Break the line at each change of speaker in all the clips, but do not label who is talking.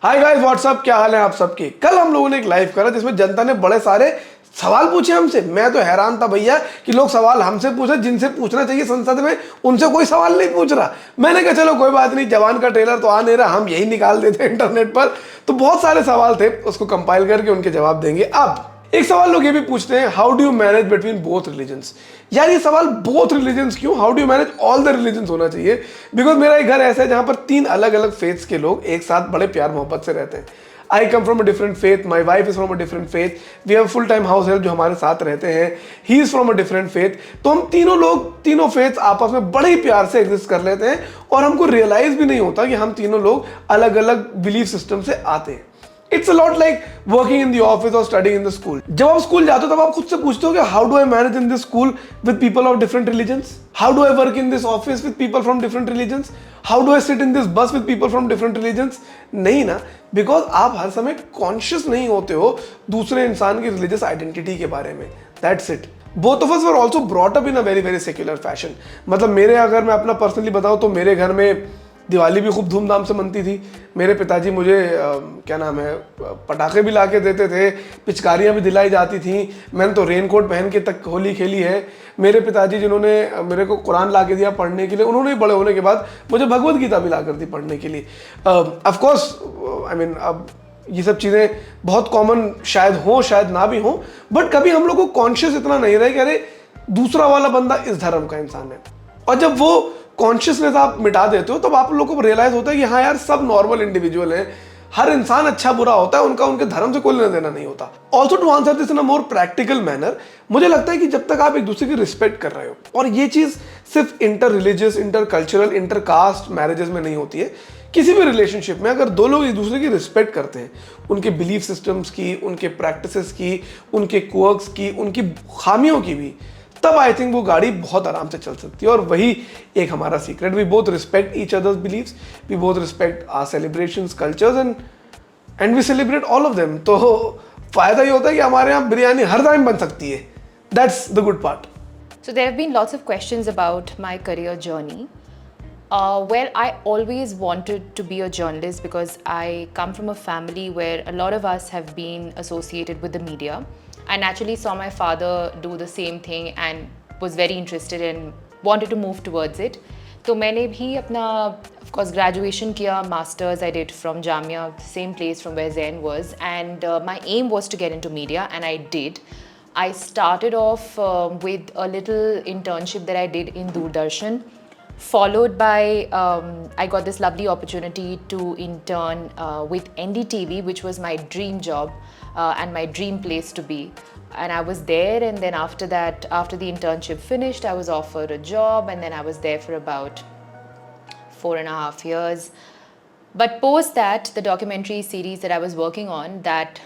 Hi guys what's up, क्या हाल है आप सबके। कल हम लोगों ने एक लाइव करा जिसमें जनता ने बड़े सारे सवाल पूछे हमसे। मैं तो हैरान था भैया कि लोग सवाल हमसे पूछ रहे, जिनसे पूछना चाहिए संसद में उनसे कोई सवाल नहीं पूछ रहा। मैंने कहा चलो कोई बात नहीं, जवान का ट्रेलर तो आ नहीं रहा, हम यही निकाल देते हैं इंटरनेट पर। तो बहुत सारे सवाल थे, उसको कंपाइल करके उनके जवाब देंगे। अब एक सवाल लोग ये भी पूछते हैं, how do you manage between both religions. यार ये सवाल बोथ रिलीजन्स क्यों, how do you manage all the religions होना चाहिए। बिकॉज मेरा एक घर ऐसा है जहां पर 3 अलग अलग फेथ्स के लोग एक साथ बड़े प्यार मोहब्बत से रहते हैं। I come from a different faith, my wife is from a different faith, we have full time house help जो हमारे साथ रहते हैं, he is from a different faith. तो हम तीनों लोग, तीनों फेथ्स आपस में बड़े ही प्यार से एग्जिस्ट कर लेते हैं और हमको रियलाइज भी नहीं होता कि हम तीनों लोग अलग अलग बिलीफ सिस्टम से आते हैं। It's a lot like working in the office और स्टडिंग इन द स्कूल। जब आप स्कूल जाते हो तब आप खुद से पूछते हो कि how do I manage in this school with people of different religions, how do I work in this office with people from different religions, how do I sit in this bus with people from different religions. नहीं ना, because आप हर समय conscious नहीं होते हो दूसरे इंसान की रिलीजियस आइडेंटिटी के बारे में। That's it. Both of us were also brought up in a very very secular fashion. मतलब मेरे, अगर मैं अपना पर्सनली बताऊं तो मेरे घर में दिवाली भी खूब धूमधाम से मनती थी। मेरे पिताजी मुझे क्या नाम है, पटाखे भी ला के देते थे, पिचकारियाँ भी दिलाई जाती थी। मैंने तो रेनकोट पहन के तक होली खेली है। मेरे पिताजी जिन्होंने मेरे को कुरान ला के दिया पढ़ने के लिए, उन्होंने बड़े होने के बाद मुझे भगवत गीता भी ला कर दी पढ़ने के लिए। ऑफकोर्स आई मीन अब ये सब चीज़ें बहुत कॉमन शायद हो शायद ना भी हो, बट कभी हम लोग को कॉन्शियस इतना नहीं रहे कि अरे दूसरा वाला बंदा इस धर्म का इंसान है। और जब वो कॉन्शियसनेस आप मिटा देते हो तब आप लोगों को रियलाइज होता है कि हाँ यार, सब नॉर्मल इंडिविजुअल हैं, हर इंसान अच्छा बुरा होता है, उनका उनके धर्म से कोई लेना देना नहीं होता। Also to answer this in a more practical manner, मुझे लगता है कि जब तक आप एक दूसरे की रिस्पेक्ट कर रहे हो, और ये चीज़ सिर्फ inter religious, inter cultural, inter caste marriages में नहीं होती है, किसी भी रिलेशनशिप में अगर दो लोग एक दूसरे की रिस्पेक्ट करते हैं, उनके बिलीफ सिस्टम्स की, उनके प्रैक्टिसेस की, उनके क्वर्क्स की, उनकी खामियों की भी, तब आई थिंक वो गाड़ी बहुत आराम से चल सकती है। और वही एक हमारा secret, we both respect each others believes, we both respect our celebrations, cultures and we celebrate all of them. तो फायदा ये होता है कि हमारे यहाँ बिरयानी हर टाइम बन सकती है। That's the good part.
So there have been lots of questions about my career journey. Well, I always wanted to be a journalist because I come from a family where a lot of us have been associated with the media. I naturally saw my father do the same thing and was very interested and wanted to move towards it. तो मैंने भी अपना of course graduation किया, masters I did from Jamia, same place from where Zain was, and my aim was to get into media and I did. I started off with a little internship that I did in Doordarshan, followed by I got this lovely opportunity to intern with NDTV, which was my dream job and my dream place to be. And I was there, and then after that, after the internship finished, I was offered a job, and then I was there for about 4.5 years. But post that, the documentary series that I was working on, that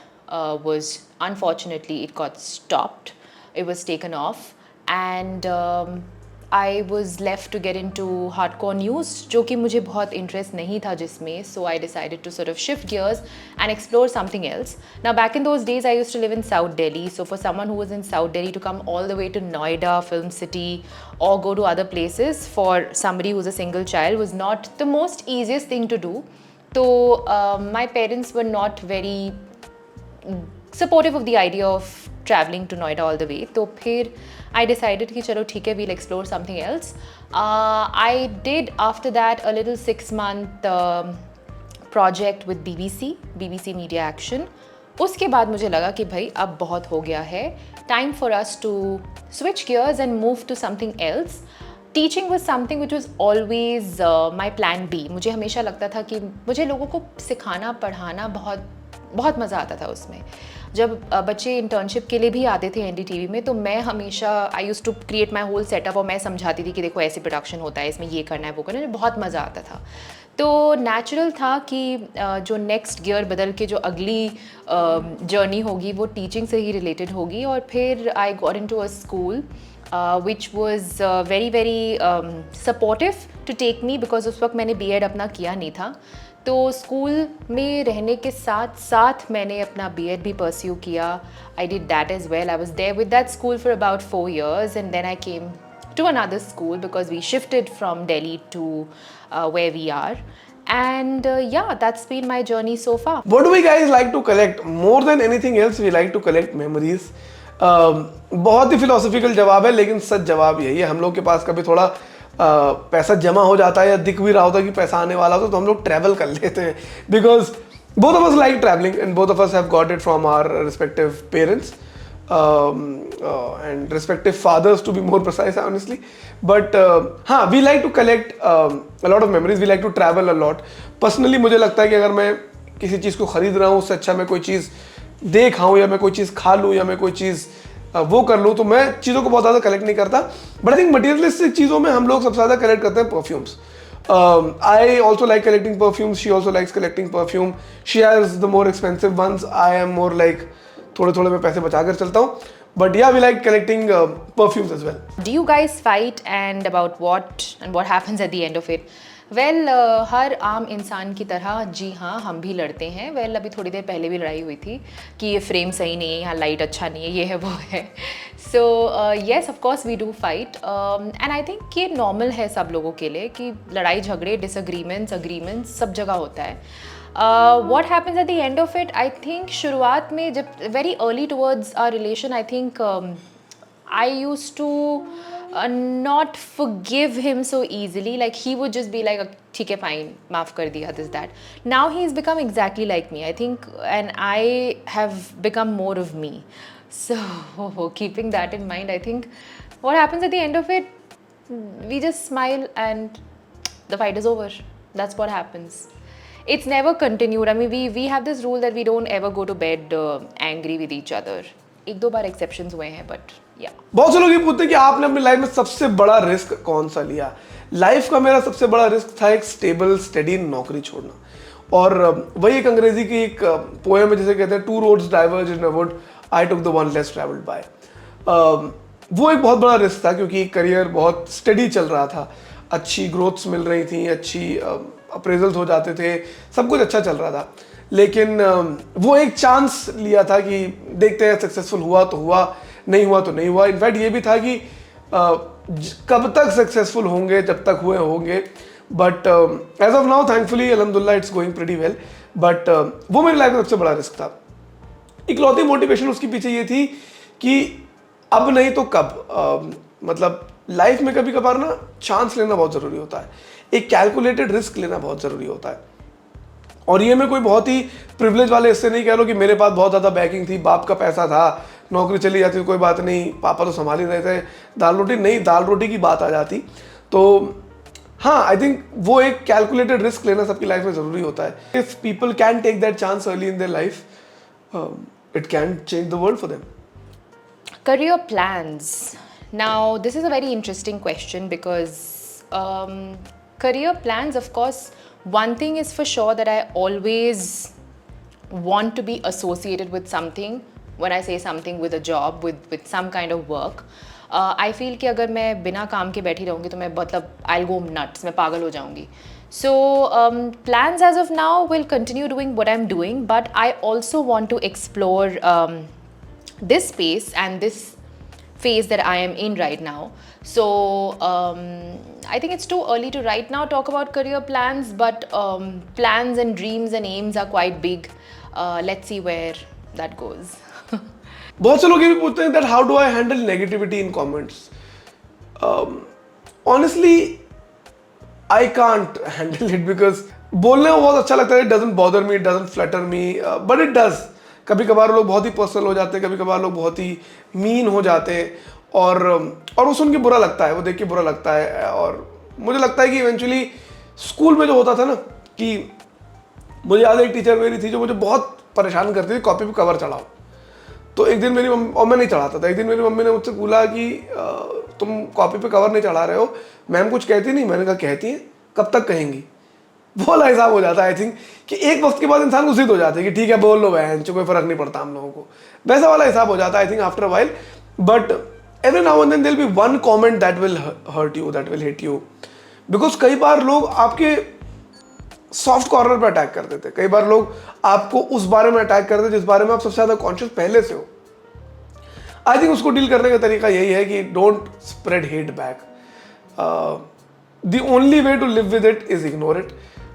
was, unfortunately, it got stopped. It was taken off, and I was left to get into hardcore news, जो कि मुझे बहुत interest नहीं था जिसमें, so I decided to sort of shift gears and explore something else. Now back in those days I used to live in South Delhi, so for someone who was in South Delhi to come all the way to Noida, Film City, or go to other places for somebody who's a single child was not the most easiest thing to do. So my parents were not very supportive of the idea of traveling to Noida all the way. तो फिर I decided कि चलो ठीक है, we'll explore something else. I did after that a little 6-month project with BBC Media Action. उसके बाद मुझे लगा कि भाई अब बहुत हो गया है, time for us to switch gears and move to something else. Teaching was something which was always my plan B. मुझे हमेशा लगता था कि मुझे लोगों को सिखाना, पढ़ाना बहुत मज़ा आता था उसमें। जब बच्चे इंटर्नशिप के लिए भी आते थे NDTV में, तो मैं हमेशा I use to create my whole setup और मैं समझाती थी कि देखो ऐसे प्रोडक्शन होता है, इसमें ये करना है, वो करना है, बहुत मज़ा आता था। तो नेचुरल था कि जो नेक्स्ट गियर बदल के जो अगली जर्नी होगी वो टीचिंग से ही रिलेटेड होगी। और फिर I got into a school which was very very supportive to take me, because उस वक्त मैंने B.Ed अपना किया नहीं था। तो स्कूल में रहने के साथ साथ मैंने अपना B.Ed भी परस्यू किया। I did that as well. I was there with that school for about 4 years, and then I came to another school because we shifted from Delhi to where we are. And yeah, that's been my journey so far.
What do we guys like to collect? More than anything else, we like to collect memories. बहुत ही philosophical जवाब है, लेकिन सच जवाब यही है. हम लोग के पास कभी थोड़ा पैसा जमा हो जाता है या दिख भी रहा होता है कि पैसा आने वाला होता है, तो हम लोग ट्रैवल कर लेते हैं. Because both of us like traveling and both of us have got it from our respective parents and respective fathers, to be more precise, honestly. But हाँ, we like to collect a lot of memories. We like to travel a lot. Personally मुझे लगता है कि अगर मैं किसी चीज़ को खरीद रहा हूँ, उससे अच्छा मैं कोई चीज़ देख आऊँ या मैं कोई चीज़ खा लूँ या मैं कोई चीज़ वो कर लूँ, तो मैं चीज़ों को बहुत ज़्यादा कलेक्ट नहीं करता. बट आई थिंक मटीरियलिस्टिक चीज़ों में हम लोग सबसे ज़्यादा कलेक्ट करते हैं perfumes. I also like collecting perfumes. She also likes collecting perfume. She has the more expensive ones. I am more like थोड़े मैं पैसे बचा कर चलता हूँ. But yeah, we like collecting perfumes as well.
Do you guys fight, and about what, and what happens at the end of it? Well, हर आम इंसान की तरह जी हाँ, हम भी लड़ते हैं. Well, अभी थोड़ी देर पहले भी लड़ाई हुई थी कि ये फ्रेम सही नहीं है, यहाँ लाइट अच्छा नहीं है, ये है वो है. So yes, of course we do fight, and I think ये normal है सब लोगों के लिए कि लड़ाई झगड़े, disagreements, agreements सब जगह होता है. What happens at the end of it? I think शुरुआत में जब very early towards our relation, I think I used to not forgive him so easily. Like he would just be like, ठीक है fine, माफ कर दिया, this that. Now he's become exactly like me, I think, and I have become more of me. So keeping that in mind, I think what happens at the end of it, we just smile and the fight is over. That's what happens. It's never continued. I mean, we have this rule that we don't ever go to bed angry with each other. एक दो बार exceptions हुए हैं, but yeah.
बहुत से लोग ये पूछते हैं कि आपने अपनी लाइफ में सबसे बड़ा रिस्क कौन सा लिया. लाइफ का मेरा सबसे बड़ा रिस्क था एक स्टेबल स्टेडी नौकरी छोड़ना. और वही एक अंग्रेजी की एक पोएम है जिसे कहते हैं two roads diverge in a wood, I took the one less travelled by. वो एक बहुत बड़ा रिस्क था क्योंकि करियर बहुत स्टडी चल रहा था, अच्छी ग्रोथ्स मिल रही थी, अच्छी अप्रेजल्स हो जाते थे, सब कुछ अच्छा चल रहा था. लेकिन वो एक चांस लिया था कि देखते हैं सक्सेसफुल हुआ तो हुआ, नहीं हुआ तो नहीं हुआ. इनफैक्ट ये भी था कि कब तक सक्सेसफुल होंगे, जब तक हुए होंगे. But as of now thankfully अल्हम्दुलिल्लाह it's going pretty well. But वो मेरी लाइफ में सबसे बड़ा रिस्क था. इकलौती मोटिवेशन उसके पीछे ये थी कि अब नहीं तो कब. मतलब लाइफ में कभी कभार ना चांस लेना बहुत ज़रूरी होता है, एक कैलकुलेटेड रिस्क लेना बहुत ज़रूरी होता है. और ये मैं कोई बहुत ही प्रिविलेज वाले इससे नहीं कह रहा हूँ कि मेरे पास बहुत ज़्यादा बैकिंग थी, बाप का पैसा था, नौकरी चली जाती तो कोई बात नहीं, पापा तो संभाल ही रहे थे, दाल रोटी नहीं, दाल रोटी की बात आ जाती. तो हाँ, आई थिंक वो एक कैलकुलेटेड रिस्क लेना सबकी लाइफ में ज़रूरी होता है. If people can take that chance early in their life, it can change the world for them.
Career plans. Now, this is a very interesting question because career plans, of course, one thing is for sure that I always want to be associated with something. When I say something, with a job, with some kind of work. I feel कि अगर मैं बिना काम के बैठी रहूँगी तो मैं मतलब I'll go nuts, मैं पागल हो जाऊँगी. So plans as of now will continue doing what I'm doing, but I also want to explore this space and this phase that I am in right now. So I think it's too early to right now talk about career plans, but plans and dreams and aims are quite big. Let's see where that goes.
बहुत से लोग ये भी पूछते हैं that how do I handle negativity in comments. Honestly, I can't handle it because बोलने में बहुत अच्छा लगता है. It doesn't bother me, it doesn't flatter me, but it does. कभी कभार लोग बहुत ही पर्सनल हो जाते हैं, कभी कभार लोग बहुत ही मीन हो जाते हैं, और वो सुन के बुरा लगता है, वो देख के बुरा लगता है. और मुझे लगता है कि इवेंचुअली स्कूल में जो होता था ना, कि मुझे याद है एक टीचर मेरी थी जो मुझे बहुत परेशान करती थी, कॉपी पे कवर चढ़ाओ. तो एक दिन मेरी मम्मी, और मैं नहीं चढ़ाता था, एक दिन मेरी मम्मी ने मुझसे बोला कि तुम कॉपी पे कवर नहीं चढ़ा रहे हो, मैम कुछ कहती नहीं. मैंने कहा कहती हैं, कब तक कहेंगी. वो वाला हिसाब हो जाता है. आई थिंक कि एक वक्त के बाद इंसान को जिद हो जाती है कि ठीक है बोल लो बहन, कोई फर्क नहीं पड़ता हम लोगों को. वैसा वाला हिसाब हो जाता है I think after a while. But every now and then there will be one comment that will hurt you, that will hit you, because कई बार लोग आपके सॉफ्ट कॉर्नर पर अटैक कर देते हैं. कई बार लोग आपको उस बारे में अटैक करते हैं जिस बारे में आप सबसे ज़्यादा कॉन्शियस पहले से हो. आई थिंक उसको डील करने का तरीका यही है कि don't spread hate back. The only way to live with it is ignore it.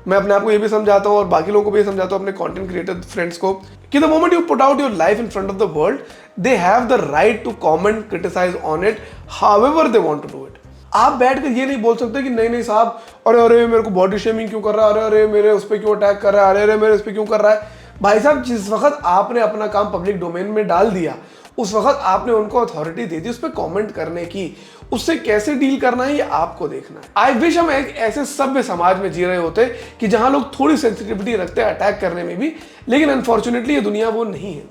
मैं अपने आप को ये भी समझाता हूँ और बाकी लोगों को भी समझाता हूँ, अपने कंटेंट क्रिएटर फ्रेंड्स को, कि the moment you put out your life in front of the world, they have the right to comment, criticise on it however they want to do it. आप बैठ कर ये नहीं बोल सकते कि नहीं नहीं साहब, अरे अरे मेरे को बॉडी शेमिंग क्यों कर रहा है, अरे अरे मेरे उस पर क्यों अटैक कर रहा है, अरे अरे मेरे उस पर क्यों कर रहा है। भाई साहब, जिस वक्त आपने अपना काम पब्लिक डोमेन में डाल दिया, उस वक्त आपने उनको अथॉरिटी दे दी उस पर कॉमेंट करने की। उससे कैसे डील करना है ये आपको देखना है। आई विश हम एक ऐसे सभ्य समाज में जी रहे होते कि जहां लोग थोड़ी सेंसिटिविटी रखते हैं अटैक करने में भी, लेकिन अनफॉर्चुनेटली ये दुनिया वो नहीं है।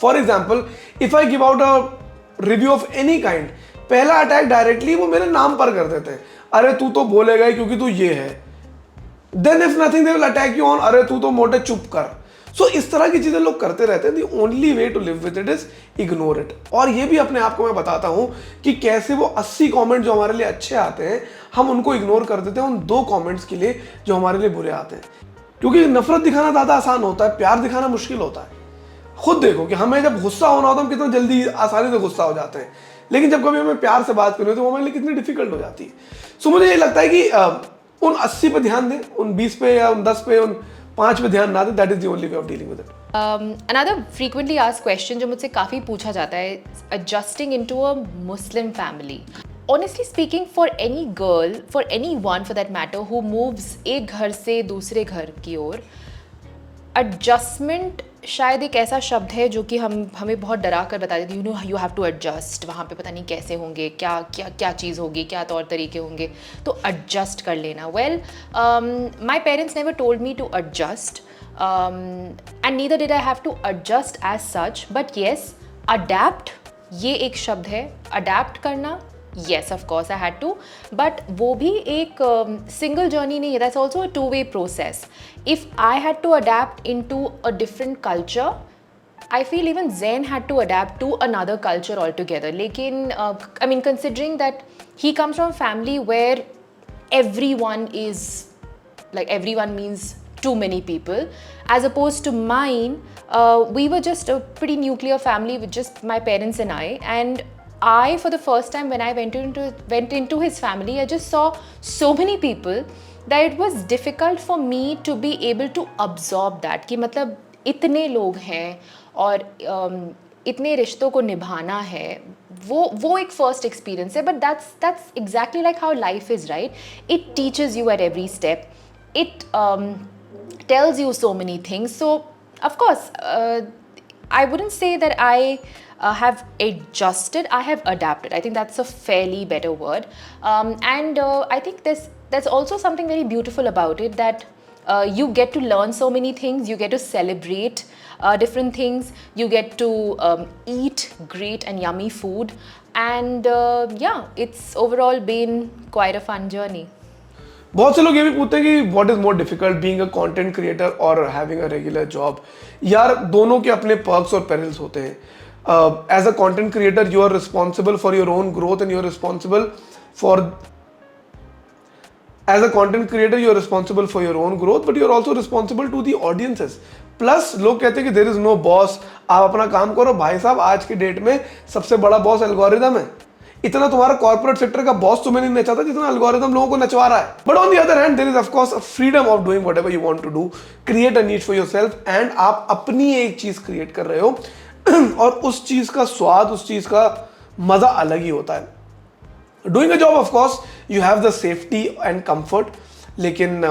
For example, if I give out a review of any kind, पहला अटैक डायरेक्टली वो मेरे नाम पर कर देते हैं, अरे तू तो बोलेगा ही क्योंकि तू ये है। Then if nothing they will attack you on, अरे तू तो मोटे चुप कर। सो इस तरह की चीजें लोग करते रहते हैं। The only way to live with it is ignore it. और ये भी अपने आप को मैं बताता हूं कि कैसे वो 80 कमेंट जो हमारे लिए अच्छे आते हैं, हम उनको इग्नोर कर देते हैं उन 2 कमेंट्स के लिए जो हमारे लिए बुरे आते हैं। क्योंकि नफरत दिखाना ज्यादा आसान होता है, प्यार दिखाना मुश्किल होता है। खुद देखो कि हमें जब गुस्सा होना होता है, हम कितना जल्दी आसानी से गुस्सा हो जाते हैं, लेकिन जब कभी हमें प्यार से बात करनी हो तो वो हमारे लिए कितनी डिफिकल्ट हो जाती है। सो मुझे ये लगता है कि उन 80 पे ध्यान दें, उन 20 पे या उन 10 पे, उन 5 पे ध्यान ना दें। That is the only way of dealing with it.
Another frequently asked question जो मुझसे काफ़ी पूछा जाता है, adjusting into a Muslim family. Honestly speaking, for any girl, for anyone for that matter, who moves एक घर से दूसरे घर की ओर, adjustment शायद एक ऐसा शब्द है जो कि हमें बहुत डरा कर बता देती है, you know you have to adjust, वहाँ पे पता नहीं कैसे होंगे, क्या क्या क्या चीज़ होगी, क्या तौर तरीके होंगे, तो एडजस्ट कर लेना। Well, my parents never told me to adjust, and neither did I have to adjust as such, but yes, adapt ये एक शब्द है, adapt करना, yes of course I had to, but वो भी एक single journey नहीं है, that's also a two-way process. If I had to adapt into a different culture, I feel even Zain had to adapt to another culture altogether. लेकिन I mean, considering that he comes from a family where everyone is like, everyone means too many people, as opposed to mine, we were just a pretty nuclear family with just my parents and and I for the first time when I went into his family, I just saw so many people that it was difficult for me to be able to absorb that, कि मतलब इतने लोग हैं और इतने रिश्तों को निभाना है, वो एक फर्स्ट एक्सपीरियंस है, but that's exactly like how life is, right? It teaches you at every step. It tells you so many things. So of course, I wouldn't say that I have adjusted, I have adapted. I think that's a fairly better word. And I think there's also something very beautiful about it, that you get to learn so many things, you get to celebrate different things, you get to eat great and yummy food, and yeah, it's overall been quite a fun journey.
बहुत से लोग ये भी पूछते हैं कि what is more difficult, being a content creator और having a regular job. यार, दोनों के अपने पर्क्स और पेरिल्स होते हैं। As a content creator you are responsible for your own growth and you are responsible for as a content creator you are responsible for your own growth, but you are also responsible to the audiences. Plus लोग कहते हैं कि there is no boss, आप अपना काम करो। भाई साहब, आज की डेट में सबसे बड़ा बॉस एल्गोरिदम है। इतना तुम्हारा कॉर्पोरेट सेक्टर का बॉस तुम्हें नहीं नचाता जितना एल्गोरिदम लोगों को नचवा रहा है। But on the other hand, there is of course a freedom of doing whatever you want to do, create a niche for yourself, and आप अपनी एक चीज क्रिएट कर रहे हो और उस चीज का स्वाद, उस चीज का मजा अलग ही होता है। Doing a job, of course you have the safety and comfort, लेकिन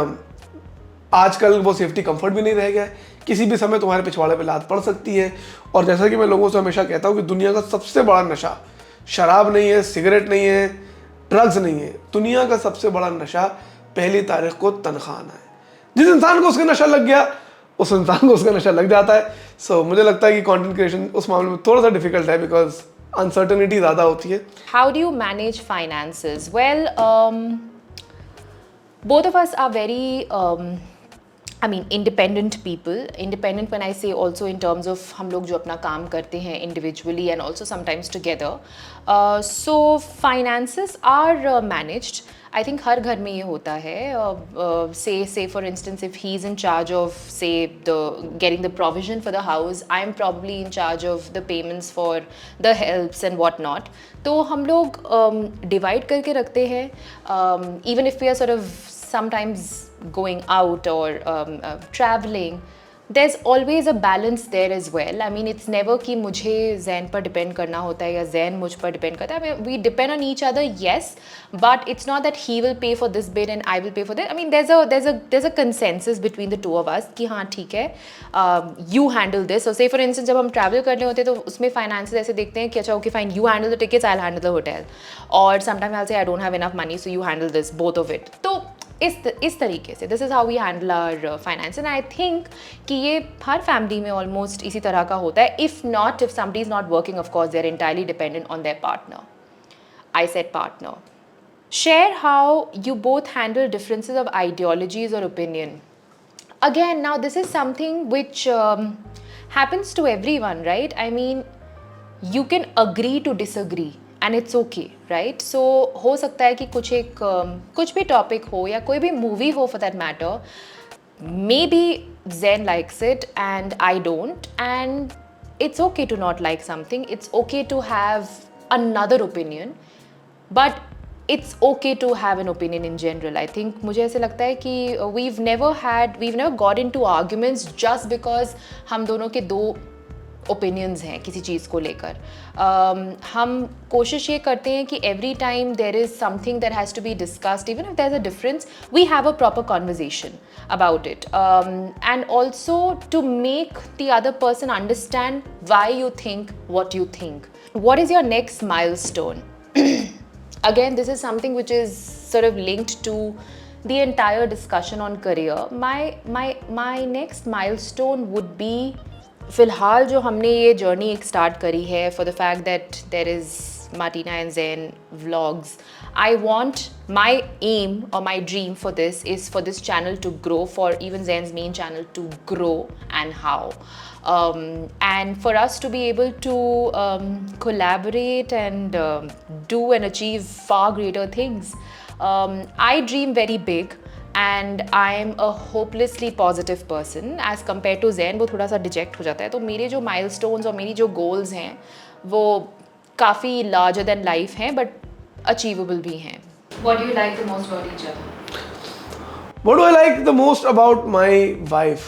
आजकल वो सेफ्टी कंफर्ट भी नहीं रह गया है। किसी भी समय तुम्हारे पिछवाड़े पे लात पड़ सकती है। और जैसा कि मैं लोगों से हमेशा कहता हूँ कि दुनिया का सबसे बड़ा नशा शराब नहीं है, सिगरेट नहीं है, ड्रग्स नहीं है। दुनिया का सबसे बड़ा नशा पहली तारीख को तनख्वाह आना है। जिस इंसान को उसका नशा लग गया, उस इंसान को उसका नशा लग जाता है। सो मुझे लगता है कि कंटेंट क्रिएशन उस मामले में थोड़ा सा डिफिकल्ट है, बिकॉज अनसर्टेनिटी ज़्यादा होती है।
How do you manage finances? Well, both of us are very I mean, independent people. Independent when I say also in terms of हम लोग जो अपना काम करते हैं individually and also sometimes together. So finances are managed. I think हर घर में ये होता है. Say for instance, if he's in charge of getting the provision for the house, I'm probably in charge of the payments for the helps and whatnot. तो हम लोग divide करके रखते हैं. Even if we are sort of sometimes going out or traveling, there's always a balance there as well. I mean, it's never कि मुझे जैन पर depend करना होता है या जैन मुझ पर depend करता है. I mean, we depend on each other, yes, but it's not that he will pay for this bit and I will pay for that. I mean, there's a consensus between the two of us कि हाँ ठीक है, you handle this. So say for instance जब हम travel करने होते हैं तो उसमें finances ऐसे देखते हैं कि अच्छा okay fine, you handle the tickets, I'll handle the hotel, or sometimes I'll say I don't have enough money, so you handle this, both of it. तो इस तरीके से this is how we handle our finance. And I think कि ये हर family में almost इसी तरह का होता है. If somebody is not working, of course they are entirely dependent on their partner. I said partner. Share how you both handle differences of ideologies or opinion. Again, now this is something which happens to everyone, right? I mean, you can agree to disagree and it's okay, right? So हो सकता है कि कुछ भी topic हो या कोई भी मूवी हो for that matter, maybe Zen likes it and I don't, and it's okay to not like something. It's okay to have another opinion, but it's okay to have an opinion in general. I think मुझे ऐसे लगता है कि we've never got into arguments just because हम दोनों के दो opinions हैं किसी चीज़ को लेकर. हम कोशिश ये करते हैं कि every time there is something that has to be discussed, even if there is a difference, we have a proper conversation about it, and also to make the other person understand why you think what you think. What is your next milestone? Again, this is something which is sort of linked to the entire discussion on career. My next milestone would be, फ़िलहाल जो हमने ये journey एक start करी है, for the fact that there is Martina and Zen vlogs, I want, my aim or my dream for this is for this channel to grow, for even Zen's main channel to grow, and how. And for us to be able to collaborate and do and achieve far greater things. I dream very big. And I'm a hopelessly positive person as compared to Zen. वो थोड़ा सा डिजेक्ट हो जाता है. तो मेरे जो milestones और मेरी जो गोल्स हैं वो काफ़ी larger than life हैं, but achievable भी हैं. What do you like the most about each other?
What do I like the most about my wife?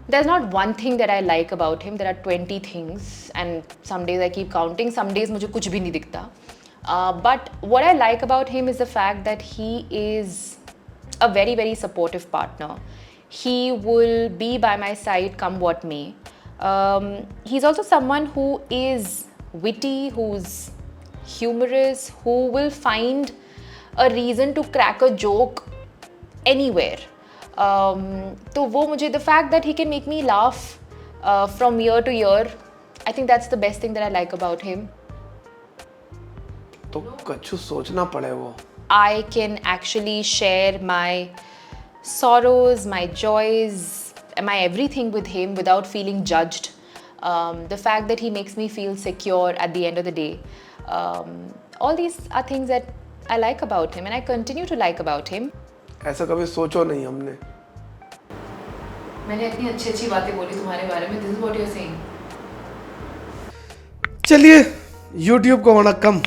There's not one thing that I like about him. There are 20 things, and some days I keep counting. Some days मुझे कुछ भी नहीं दिखता. But what I like about him is the fact that he is a very, very supportive partner. He will be by my side come what may. He's also someone who is witty, who's humorous, who will find a reason to crack a joke anywhere. तो वो मुझे, the fact that he can make me laugh from year to year, I think that's the best thing that I like about him.
तो कछु सोचना पड़े वो.
I can actually share my sorrows, my joys, my everything with him without feeling judged. The fact that he makes me feel secure at the end of the day. All these are things that I like about him and I continue to like about him.
ऐसा कभी सोचो नहीं हमने.
मैंने इतनी अच्छी बातें बोली तुम्हारे बारे में. This is what you're saying.
चलिए, YouTube को वणक्कम.